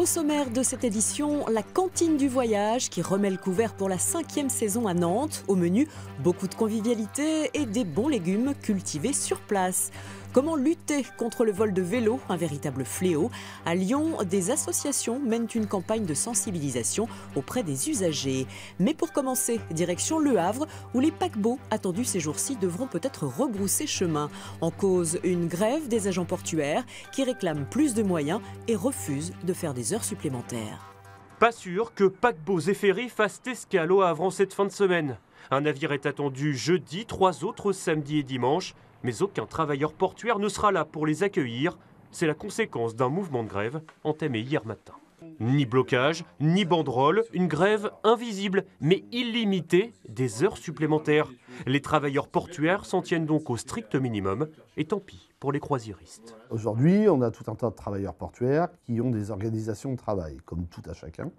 sommaire de cette édition, la cantine du voyage qui remet le couvert pour la 5e saison à Nantes. Au menu, beaucoup de convivialité et des bons légumes cultivés sur place. Comment lutter contre le vol de vélos, un véritable fléau? À Lyon, des associations mènent une campagne de sensibilisation auprès des usagers. Mais pour commencer, direction Le Havre, où les paquebots attendus ces jours-ci devront peut-être rebrousser chemin. En cause, une grève des agents portuaires qui réclament plus de moyens et refusent de faire des heures supplémentaires. Pas sûr que paquebots et ferries fassent escale au Havre en cette fin de semaine. Un navire est attendu jeudi, 3 autres samedi et dimanche. Mais aucun travailleur portuaire ne sera là pour les accueillir. C'est la conséquence d'un mouvement de grève entamé hier matin. Ni blocage, ni banderole, une grève invisible, mais illimitée, des heures supplémentaires. Les travailleurs portuaires s'en tiennent donc au strict minimum, et tant pis pour les croisiéristes. Aujourd'hui, on a tout un tas de travailleurs portuaires qui ont des organisations de travail, comme tout à chacun.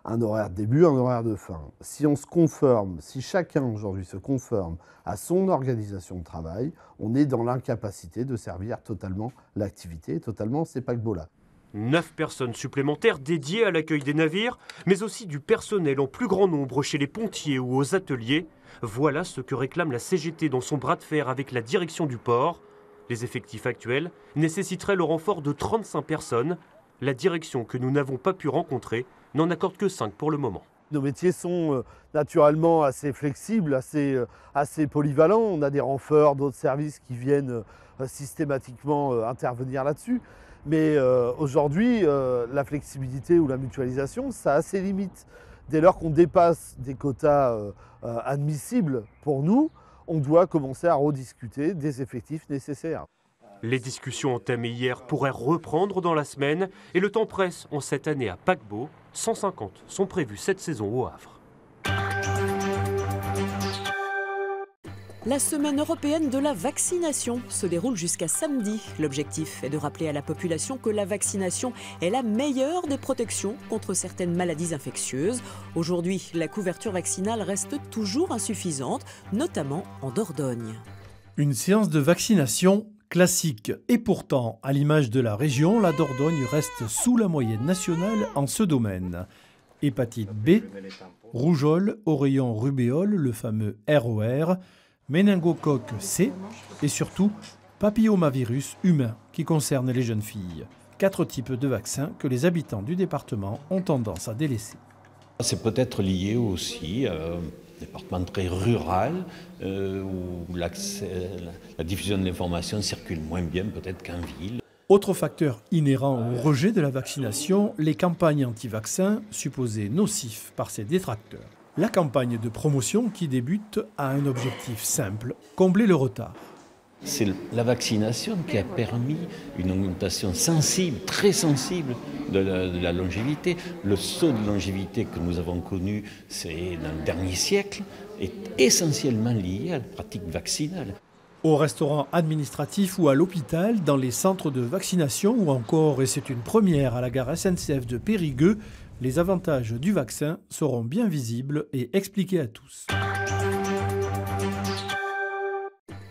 Un horaire de début, un horaire de fin. Si on se conforme, si chacun aujourd'hui se conforme à son organisation de travail, on est dans l'incapacité de servir totalement l'activité, totalement ces paquebots-là. 9 personnes supplémentaires dédiées à l'accueil des navires, mais aussi du personnel en plus grand nombre chez les pontiers ou aux ateliers. Voilà ce que réclame la CGT dans son bras de fer avec la direction du port. Les effectifs actuels nécessiteraient le renfort de 35 personnes. La direction que nous n'avons pas pu rencontrer n'en accorde que 5 pour le moment. Nos métiers sont naturellement assez flexibles, assez polyvalents. On a des renforts d'autres services qui viennent systématiquement intervenir là-dessus. Mais aujourd'hui, la flexibilité ou la mutualisation, ça a ses limites. Dès lors qu'on dépasse des quotas admissibles pour nous, on doit commencer à rediscuter des effectifs nécessaires. Les discussions entamées hier pourraient reprendre dans la semaine et le temps presse en cette année à paquebot. 150 sont prévus cette saison au Havre. La semaine européenne de la vaccination se déroule jusqu'à samedi. L'objectif est de rappeler à la population que la vaccination est la meilleure des protections contre certaines maladies infectieuses. Aujourd'hui, la couverture vaccinale reste toujours insuffisante, notamment en Dordogne. Une séance de vaccination classique. Et pourtant, à l'image de la région, la Dordogne reste sous la moyenne nationale en ce domaine. Hépatite B, rougeole, oreillon, rubéole, le fameux ROR, méningocoque C et surtout papillomavirus humain qui concerne les jeunes filles. 4 types de vaccins que les habitants du département ont tendance à délaisser. C'est peut-être lié aussi à un département très rural où la diffusion de l'information circule moins bien peut-être qu'en ville. Autre facteur inhérent au rejet de la vaccination, les campagnes anti-vaccins supposées nocifs par ses détracteurs. La campagne de promotion qui débute a un objectif simple, combler le retard. C'est la vaccination qui a permis une augmentation sensible, très sensible de la longévité. Le saut de longévité que nous avons connu dans le dernier siècle est essentiellement lié à la pratique vaccinale. Au restaurant administratif ou à l'hôpital, dans les centres de vaccination ou encore, et c'est une première à la gare SNCF de Périgueux, les avantages du vaccin seront bien visibles et expliqués à tous.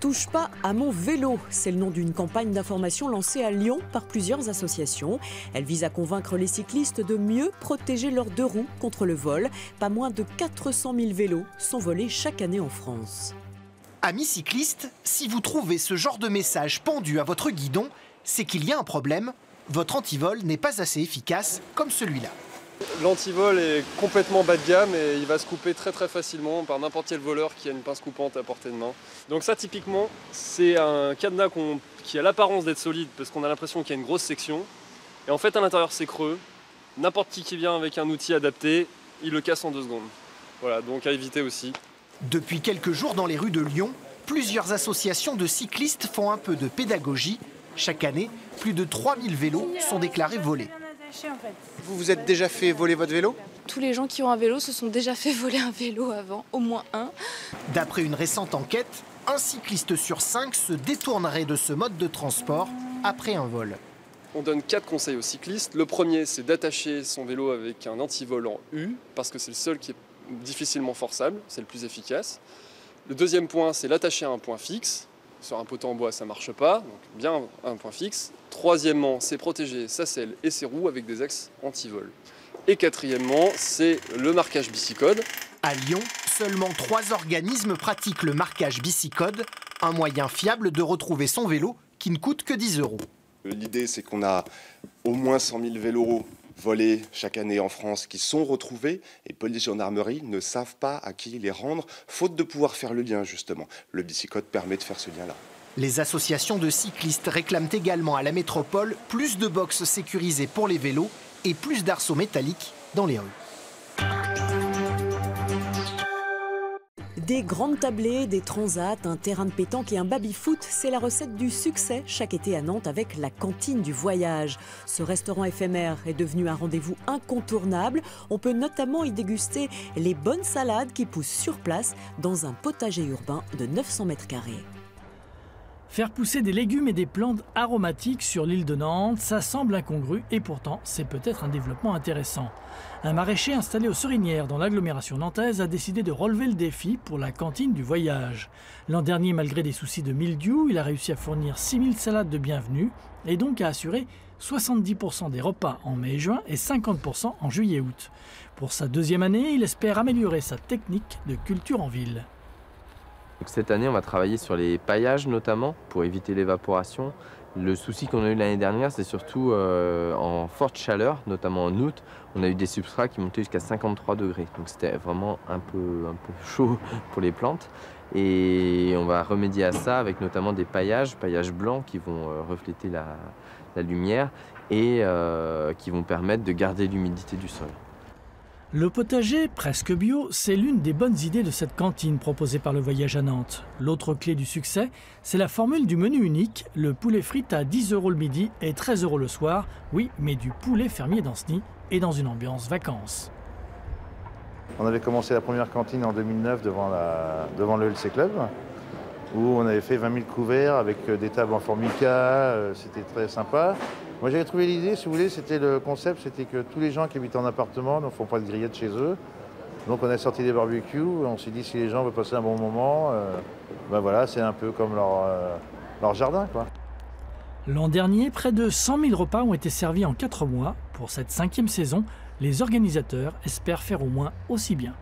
Touche pas à mon vélo, c'est le nom d'une campagne d'information lancée à Lyon par plusieurs associations. Elle vise à convaincre les cyclistes de mieux protéger leurs 2 roues contre le vol. Pas moins de 400 000 vélos sont volés chaque année en France. Amis cyclistes, si vous trouvez ce genre de message pendu à votre guidon, c'est qu'il y a un problème. Votre antivol n'est pas assez efficace comme celui-là. L'antivol est complètement bas de gamme et il va se couper très facilement par n'importe quel voleur qui a une pince coupante à portée de main. Donc ça typiquement, c'est un cadenas qui a l'apparence d'être solide parce qu'on a l'impression qu'il y a une grosse section. Et en fait à l'intérieur c'est creux. N'importe qui vient avec un outil adapté, il le casse en 2 secondes. Voilà, donc à éviter aussi. Depuis quelques jours dans les rues de Lyon, plusieurs associations de cyclistes font un peu de pédagogie. Chaque année, plus de 3000 vélos sont déclarés volés. Vous vous êtes déjà fait voler votre vélo? Tous les gens qui ont un vélo se sont déjà fait voler un vélo avant, au moins un. D'après une récente enquête, un cycliste sur 5 se détournerait de ce mode de transport après un vol. On donne 4 conseils aux cyclistes. Le premier, c'est d'attacher son vélo avec un antivol en U, parce que c'est le seul qui est difficilement forçable, c'est le plus efficace. Le deuxième point, c'est l'attacher à un point fixe. sur un poteau en bois, ça ne marche pas, donc bien un point fixe. Troisièmement, c'est protéger sa selle et ses roues avec des axes anti-vol. Et quatrièmement, c'est le marquage bicicode. À Lyon, seulement 3 organismes pratiquent le marquage bicicode, un moyen fiable de retrouver son vélo qui ne coûte que 10 €. L'idée, c'est qu'on a au moins 100 000 vélos volés chaque année en France qui sont retrouvés et police et gendarmerie ne savent pas à qui les rendre, faute de pouvoir faire le lien justement. Le bicicode permet de faire ce lien-là. Les associations de cyclistes réclament également à la métropole plus de boxes sécurisées pour les vélos et plus d'arceaux métalliques dans les rues. Des grandes tablées, des transats, un terrain de pétanque et un baby-foot, c'est la recette du succès chaque été à Nantes avec la cantine du voyage. Ce restaurant éphémère est devenu un rendez-vous incontournable. On peut notamment y déguster les bonnes salades qui poussent sur place dans un potager urbain de 900 mètres carrés. Faire pousser des légumes et des plantes aromatiques sur l'île de Nantes, ça semble incongru et pourtant c'est peut-être un développement intéressant. Un maraîcher installé aux Sorinières dans l'agglomération nantaise a décidé de relever le défi pour la cantine du voyage. L'an dernier, malgré des soucis de mildiou, il a réussi à fournir 6000 salades de bienvenue et donc à assurer 70% des repas en mai et juin et 50% en juillet et août. Pour sa deuxième année, il espère améliorer sa technique de culture en ville. Donc cette année, on va travailler sur les paillages notamment pour éviter l'évaporation. Le souci qu'on a eu l'année dernière, c'est surtout en forte chaleur, notamment en août. On a eu des substrats qui montaient jusqu'à 53 degrés. Donc c'était vraiment un peu chaud pour les plantes. Et on va remédier à ça avec notamment des paillages blancs qui vont refléter la lumière et qui vont permettre de garder l'humidité du sol. Le potager, presque bio, c'est l'une des bonnes idées de cette cantine proposée par le voyage à Nantes. L'autre clé du succès, c'est la formule du menu unique, le poulet frites à 10 € le midi et 13 € le soir. Oui, mais du poulet fermier d'Ancenis et dans une ambiance vacances. On avait commencé la première cantine en 2009 devant le LC Club, où on avait fait 20 000 couverts avec des tables en formica, c'était très sympa. Moi j'avais trouvé l'idée, si vous voulez, le concept, c'était que tous les gens qui habitent en appartement ne font pas de grillade chez eux. Donc on a sorti des barbecues, on s'est dit si les gens veulent passer un bon moment, ben voilà, c'est un peu comme leur jardin, quoi. L'an dernier, près de 100 000 repas ont été servis en 4 mois. Pour cette 5e saison, les organisateurs espèrent faire au moins aussi bien.